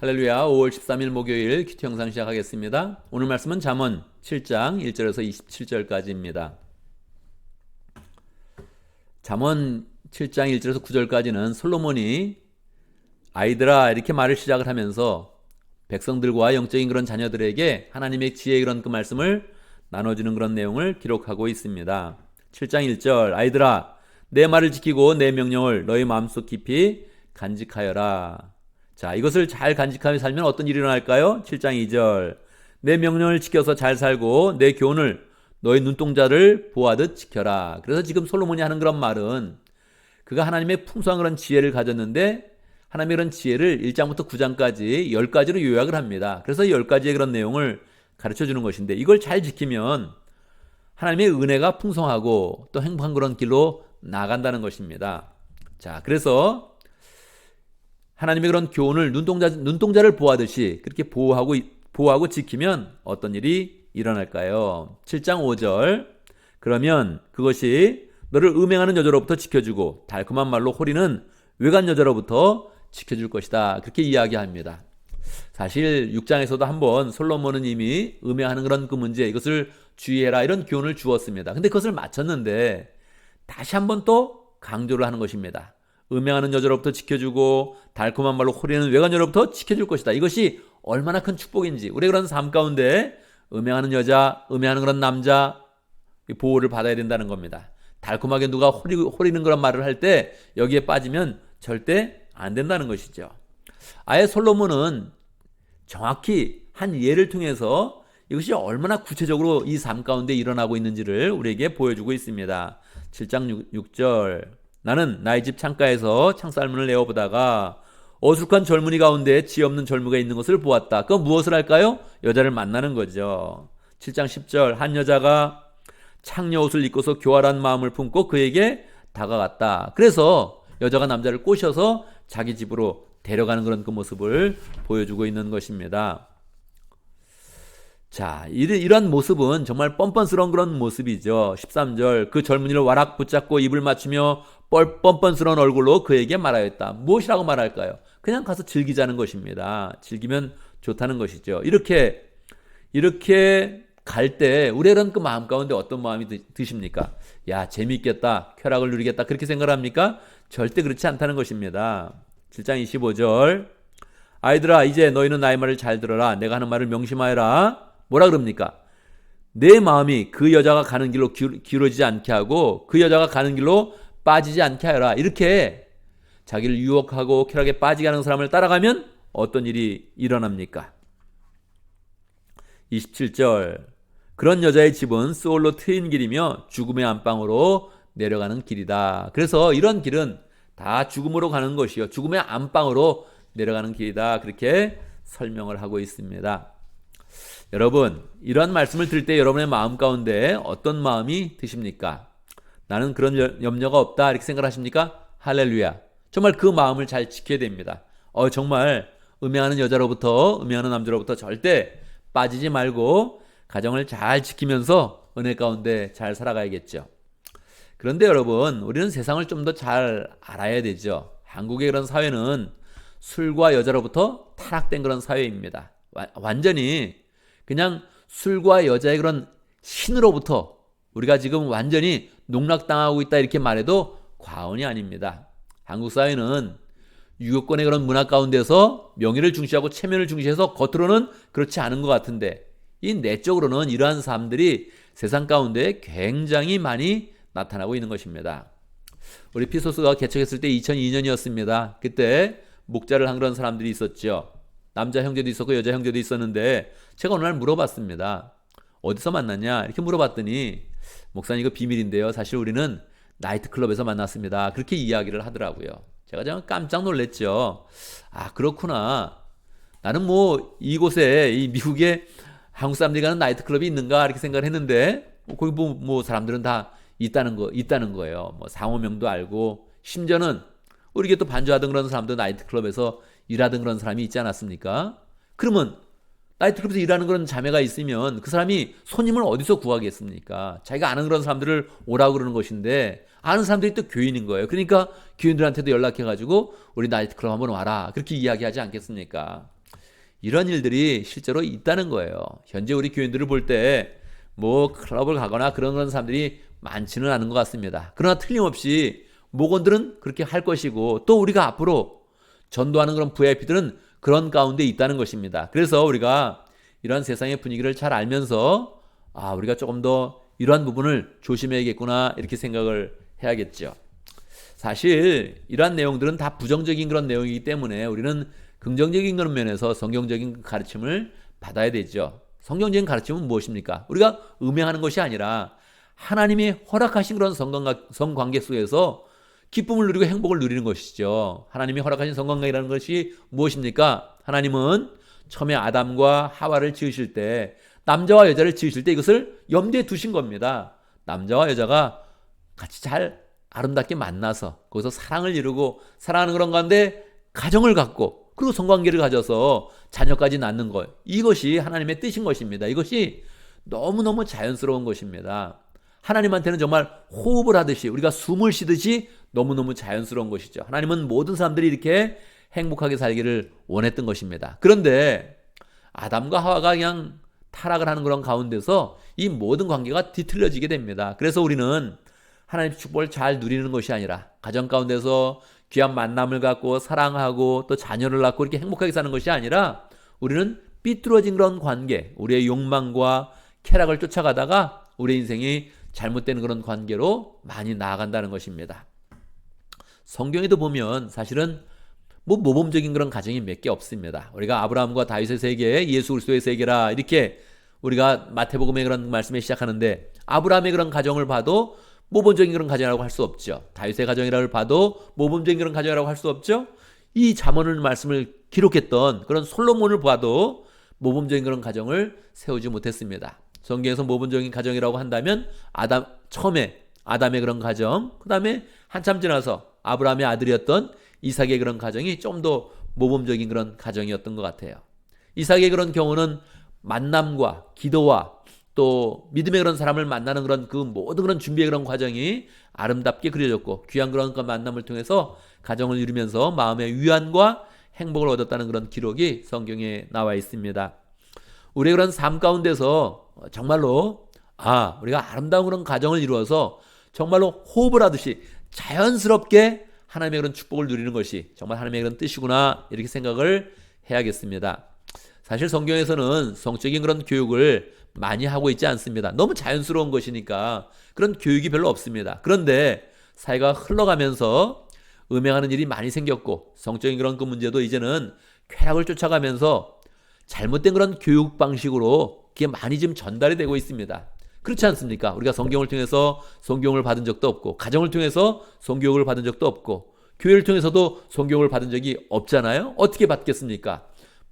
할렐루야. 5월 13일 목요일 큐티 영상 시작하겠습니다. 오늘 말씀은 잠언 7장 1절에서 27절까지입니다. 잠언 7장 1절에서 9절까지는 솔로몬이 아이들아 이렇게 말을 시작을 하면서 백성들과 영적인 그런 자녀들에게 하나님의 지혜의 그런 그 말씀을 나눠주는 그런 내용을 기록하고 있습니다. 7장 1절 아이들아 내 말을 지키고 내 명령을 너희 마음속 깊이 간직하여라. 자, 이것을 잘 간직하며 살면 어떤 일이 일어날까요? 7장 2절 내 명령을 지켜서 잘 살고 내 교훈을 너희 눈동자를 보아듯 지켜라. 그래서 지금 솔로몬이 하는 그런 말은 그가 하나님의 풍성한 그런 지혜를 가졌는데 하나님의 그런 지혜를 1장부터 9장까지 10가지로 요약을 합니다. 그래서 10가지의 그런 내용을 가르쳐 주는 것인데 이걸 잘 지키면 하나님의 은혜가 풍성하고 또 행복한 그런 길로 나아간다는 것입니다. 자, 그래서 하나님의 그런 교훈을 눈동자를 보호하듯이 그렇게 보호하고 지키면 어떤 일이 일어날까요? 7장 5절 그러면 그것이 너를 음행하는 여자로부터 지켜주고 달콤한 말로 호리는 외간 여자로부터 지켜줄 것이다. 그렇게 이야기합니다. 사실 6장에서도 한번 솔로몬은 이미 음행하는 그런 그 문제 이것을 주의해라 이런 교훈을 주었습니다. 근데 그것을 마쳤는데 다시 한번 또 강조를 하는 것입니다. 음행하는 여자로부터 지켜주고 달콤한 말로 호리는 외간 여자로부터 지켜줄 것이다. 이것이 얼마나 큰 축복인지 우리 그런 삶 가운데 음행하는 여자, 음행하는 그런 남자 보호를 받아야 된다는 겁니다. 달콤하게 누가 호리는 그런 말을 할 때 여기에 빠지면 절대 안 된다는 것이죠. 아예 솔로몬은 정확히 한 예를 통해서 이것이 얼마나 구체적으로 이 삶 가운데 일어나고 있는지를 우리에게 보여주고 있습니다. 7장 6절 나는 나의 집 창가에서 창살문을 내어보다가 어숙한 젊은이 가운데 지 없는 젊은이가 있는 것을 보았다. 그건 무엇을 할까요? 여자를 만나는 거죠. 7장 10절 한 여자가 창녀 옷을 입고서 교활한 마음을 품고 그에게 다가갔다. 그래서 여자가 남자를 꼬셔서 자기 집으로 데려가는 그런 그 모습을 보여주고 있는 것입니다. 자, 이런 모습은 정말 뻔뻔스러운 그런 모습이죠. 13절 그 젊은이를 와락 붙잡고 입을 맞추며 뻔뻔스러운 얼굴로 그에게 말하였다. 무엇이라고 말할까요? 그냥 가서 즐기자는 것입니다. 즐기면 좋다는 것이죠. 이렇게 갈 때 우리는 그 마음 가운데 어떤 마음이 드십니까? 야, 재미있겠다, 쾌락을 누리겠다 그렇게 생각합니까? 절대 그렇지 않다는 것입니다. 7장 25절 아이들아 이제 너희는 나의 말을 잘 들어라. 내가 하는 말을 명심하여라. 뭐라 그럽니까? 내 마음이 그 여자가 가는 길로 기울어지지 않게 하고 그 여자가 가는 길로 빠지지 않게 하여라. 이렇게 자기를 유혹하고 쾌락에 빠지게 하는 사람을 따라가면 어떤 일이 일어납니까? 27절 그런 여자의 집은 스올로 트인 길이며 죽음의 안방으로 내려가는 길이다. 그래서 이런 길은 다 죽음으로 가는 것이요 죽음의 안방으로 내려가는 길이다. 그렇게 설명을 하고 있습니다. 여러분 이런 말씀을 들을 때 여러분의 마음 가운데 어떤 마음이 드십니까? 나는 그런 염려가 없다 이렇게 생각하십니까? 할렐루야. 정말 그 마음을 잘 지켜야 됩니다. 정말 음행하는 여자로부터 음행하는 남자로부터 절대 빠지지 말고 가정을 잘 지키면서 은혜 가운데 잘 살아가야겠죠. 그런데 여러분 우리는 세상을 좀 더 잘 알아야 되죠. 한국의 그런 사회는 술과 여자로부터 타락된 그런 사회입니다. 완전히 그냥 술과 여자의 그런 신으로부터 우리가 지금 완전히 농락당하고 있다 이렇게 말해도 과언이 아닙니다. 한국 사회는 유교권의 그런 문화 가운데서 명예를 중시하고 체면을 중시해서 겉으로는 그렇지 않은 것 같은데 이 내적으로는 이러한 삶들이 세상 가운데 굉장히 많이 나타나고 있는 것입니다. 우리 피소스가 개척했을 때 2002년이었습니다. 그때 목자를 한 그런 사람들이 있었죠. 남자 형제도 있었고 여자 형제도 있었는데 제가 어느 날 물어봤습니다. 어디서 만났냐? 이렇게 물어봤더니 목사님 이거 비밀인데요. 사실 우리는 나이트클럽에서 만났습니다. 그렇게 이야기를 하더라고요. 제가 정말 깜짝 놀랐죠. 아 그렇구나. 나는 뭐 이곳에 이 미국에 한국 사람들이 가는 나이트클럽이 있는가 이렇게 생각을 했는데 거기 뭐 사람들은 다 있다는 거예요. 뭐 상호명도 알고 심지어는 우리게 또 반주하던 그런 사람도 나이트클럽에서 일하던 그런 사람이 있지 않았습니까? 그러면 나이트클럽에서 일하는 그런 자매가 있으면 그 사람이 손님을 어디서 구하겠습니까? 자기가 아는 그런 사람들을 오라고 그러는 것인데 아는 사람들이 또 교인인 거예요. 그러니까 교인들한테도 연락해가지고 우리 나이트클럽 한번 와라 그렇게 이야기하지 않겠습니까? 이런 일들이 실제로 있다는 거예요. 현재 우리 교인들을 볼 때 뭐 클럽을 가거나 그런 사람들이 많지는 않은 것 같습니다. 그러나 틀림없이 목원들은 그렇게 할 것이고 또 우리가 앞으로 전도하는 그런 VIP들은 그런 가운데 있다는 것입니다. 그래서 우리가 이런 세상의 분위기를 잘 알면서 우리가 조금 더 이러한 부분을 조심해야겠구나 이렇게 생각을 해야겠죠. 사실 이러한 내용들은 다 부정적인 그런 내용이기 때문에 우리는 긍정적인 그런 면에서 성경적인 가르침을 받아야 되죠. 성경적인 가르침은 무엇입니까? 우리가 음행하는 것이 아니라 하나님이 허락하신 그런 성관계 속에서 기쁨을 누리고 행복을 누리는 것이죠. 하나님이 허락하신 성관계라는 것이 무엇입니까? 하나님은 처음에 아담과 하와를 지으실 때, 남자와 여자를 지으실 때 이것을 염두에 두신 겁니다. 남자와 여자가 같이 잘 아름답게 만나서 거기서 사랑을 이루고 사랑하는 그런 가운데 가정을 갖고 그리고 성관계를 가져서 자녀까지 낳는 것, 이것이 하나님의 뜻인 것입니다. 이것이 너무너무 자연스러운 것입니다. 하나님한테는 정말 호흡을 하듯이 우리가 숨을 쉬듯이 너무너무 자연스러운 것이죠. 하나님은 모든 사람들이 이렇게 행복하게 살기를 원했던 것입니다. 그런데 아담과 하와가 그냥 타락을 하는 그런 가운데서 이 모든 관계가 뒤틀려지게 됩니다. 그래서 우리는 하나님의 축복을 잘 누리는 것이 아니라 가정 가운데서 귀한 만남을 갖고 사랑하고 또 자녀를 낳고 이렇게 행복하게 사는 것이 아니라 우리는 삐뚤어진 그런 관계, 우리의 욕망과 쾌락을 쫓아가다가 우리의 인생이 잘못된 그런 관계로 많이 나아간다는 것입니다. 성경에도 보면 사실은 모범적인 그런 가정이 몇 개 없습니다. 우리가 아브라함과 다윗의 세계, 예수 그리스도의 세계라 이렇게 우리가 마태복음의 그런 말씀에 시작하는데 아브라함의 그런 가정을 봐도 모범적인 그런 가정이라고 할 수 없죠. 다윗의 가정이라고 봐도 모범적인 그런 가정이라고 할 수 없죠. 이 잠언을 말씀을 기록했던 그런 솔로몬을 봐도 모범적인 그런 가정을 세우지 못했습니다. 성경에서 모범적인 가정이라고 한다면 처음에 아담의 그런 가정, 그 다음에 한참 지나서 아브라함의 아들이었던 이삭의 그런 가정이 좀 더 모범적인 그런 가정이었던 것 같아요. 이삭의 그런 경우는 만남과 기도와 또 믿음의 그런 사람을 만나는 그런 그 모든 그런 준비의 그런 과정이 아름답게 그려졌고 귀한 그런 만남을 통해서 가정을 이루면서 마음의 위안과 행복을 얻었다는 그런 기록이 성경에 나와 있습니다. 우리의 그런 삶 가운데서 정말로 우리가 아름다운 그런 가정을 이루어서 정말로 호흡을 하듯이 자연스럽게 하나님의 그런 축복을 누리는 것이 정말 하나님의 그런 뜻이구나 이렇게 생각을 해야겠습니다. 사실 성경에서는 성적인 그런 교육을 많이 하고 있지 않습니다. 너무 자연스러운 것이니까 그런 교육이 별로 없습니다. 그런데 사회가 흘러가면서 음행하는 일이 많이 생겼고 성적인 그런 그 문제도 이제는 쾌락을 쫓아가면서 잘못된 그런 교육 방식으로 그게 많이 지금 전달이 되고 있습니다. 그렇지 않습니까? 우리가 성경을 통해서 성경을 받은 적도 없고 가정을 통해서 성교육을 받은 적도 없고 교회를 통해서도 성교육을 받은 적이 없잖아요. 어떻게 받겠습니까?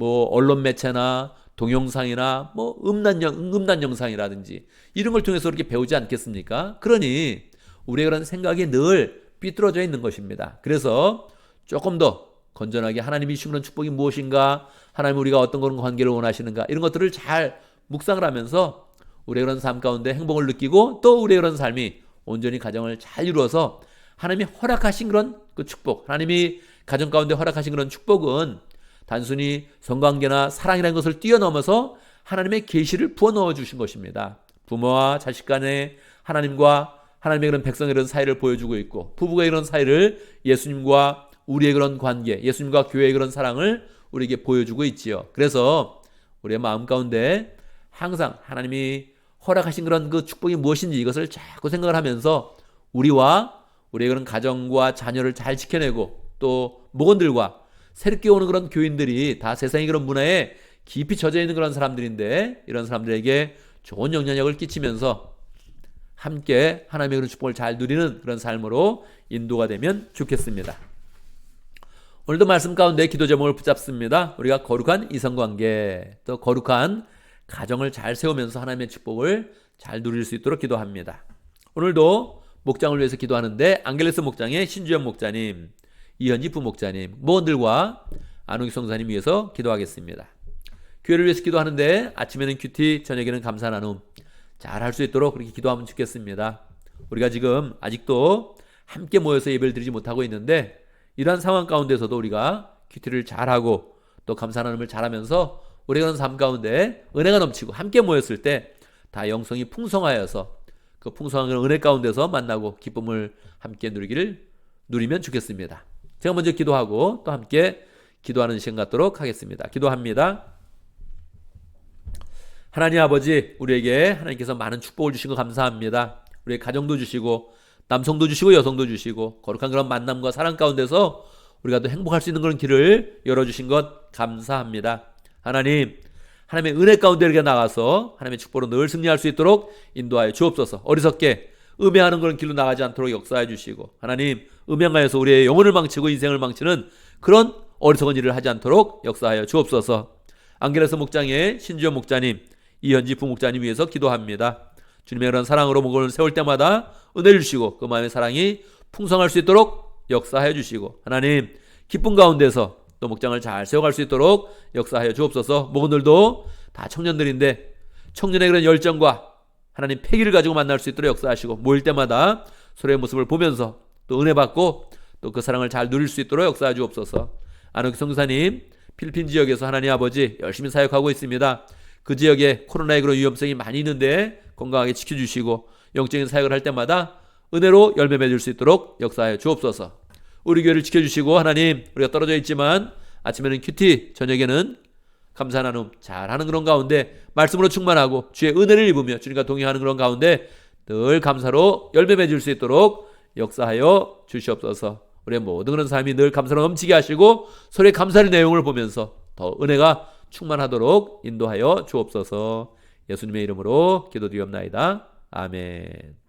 언론 매체나 동영상이나 음란 영상이라든지 이런 걸 통해서 그렇게 배우지 않겠습니까? 그러니 우리의 그런 생각이 늘 삐뚤어져 있는 것입니다. 그래서 조금 더 건전하게 하나님이 주신 그런 축복이 무엇인가, 하나님 우리가 어떤 그런 관계를 원하시는가 이런 것들을 잘 묵상을 하면서 우리의 그런 삶 가운데 행복을 느끼고 또 우리의 그런 삶이 온전히 가정을 잘 이루어서 하나님이 허락하신 그런 그 축복, 하나님이 가정 가운데 허락하신 그런 축복은 단순히 성관계나 사랑이라는 것을 뛰어넘어서 하나님의 계시를 부어넣어 주신 것입니다. 부모와 자식 간에 하나님과 하나님의 그런 백성의 그런 사이를 보여주고 있고 부부가 이런 사이를 예수님과 우리의 그런 관계, 예수님과 교회의 그런 사랑을 우리에게 보여주고 있지요. 그래서 우리의 마음 가운데 항상 하나님이 허락하신 그런 그 축복이 무엇인지 이것을 자꾸 생각을 하면서 우리와 우리의 그런 가정과 자녀를 잘 지켜내고 또 목원들과 새롭게 오는 그런 교인들이 다 세상의 그런 문화에 깊이 젖어 있는 그런 사람들인데 이런 사람들에게 좋은 영향력을 끼치면서 함께 하나님의 그런 축복을 잘 누리는 그런 삶으로 인도가 되면 좋겠습니다. 오늘도 말씀 가운데 기도 제목을 붙잡습니다. 우리가 거룩한 이성관계 또 거룩한 가정을 잘 세우면서 하나님의 축복을 잘 누릴 수 있도록 기도합니다. 오늘도 목장을 위해서 기도하는데 안겔레스 목장의 신주현 목자님, 이현지 부목자님, 모원들과 안우기 성사님 위해서 기도하겠습니다. 교회를 위해서 기도하는데 아침에는 큐티, 저녁에는 감사 나눔 잘 할 수 있도록 그렇게 기도하면 좋겠습니다. 우리가 지금 아직도 함께 모여서 예배를 드리지 못하고 있는데 이러한 상황 가운데서도 우리가 큐티를 잘하고 또 감사 하나님을 잘하면서 우리가 사는 삶 가운데 은혜가 넘치고 함께 모였을 때 다 영성이 풍성하여서 그 풍성한 은혜 가운데서 만나고 기쁨을 함께 누리면 좋겠습니다. 제가 먼저 기도하고 또 함께 기도하는 시간 갖도록 하겠습니다. 기도합니다. 하나님 아버지, 우리에게 하나님께서 많은 축복을 주신 거 감사합니다. 우리의 가정도 주시고 남성도 주시고 여성도 주시고 거룩한 그런 만남과 사랑 가운데서 우리가 또 행복할 수 있는 그런 길을 열어주신 것 감사합니다. 하나님, 하나님의 은혜 가운데 이렇게 나가서 하나님의 축복으로 늘 승리할 수 있도록 인도하여 주옵소서. 어리석게 음해하는 그런 길로 나가지 않도록 역사해 주시고, 하나님 음행하여서 우리의 영혼을 망치고 인생을 망치는 그런 어리석은 일을 하지 않도록 역사하여 주옵소서. 안겔레스 목장의 신주현 목자님, 이현지 부목자님 위해서 기도합니다. 주님의 그런 사랑으로 목을 세울 때마다 은혜를 주시고 그 마음의 사랑이 풍성할 수 있도록 역사하여 주시고, 하나님 기쁨 가운데서 또 목장을 잘 세워갈 수 있도록 역사하여 주옵소서. 목원들도 다 청년들인데 청년의 그런 열정과 하나님 패기를 가지고 만날 수 있도록 역사하시고, 모일 때마다 서로의 모습을 보면서 또 은혜 받고 또 그 사랑을 잘 누릴 수 있도록 역사해 주옵소서. 안옥 성사님, 필리핀 지역에서 하나님 아버지 열심히 사역하고 있습니다. 그 지역에 코로나의 그런 위험성이 많이 있는데 건강하게 지켜주시고 영적인 사역을 할 때마다 은혜로 열매 맺을 수 있도록 역사하여 주옵소서. 우리 교회를 지켜주시고, 하나님 우리가 떨어져 있지만 아침에는 큐티, 저녁에는 감사 나눔 잘하는 그런 가운데 말씀으로 충만하고 주의 은혜를 입으며 주님과 동행하는 그런 가운데 늘 감사로 열매 맺을 수 있도록 역사하여 주시옵소서. 우리의 모든 그런 삶이 늘 감사로 넘치게 하시고 서로의 감사의 내용을 보면서 더 은혜가 충만하도록 인도하여 주옵소서. 예수님의 이름으로 기도드리옵나이다. 아멘.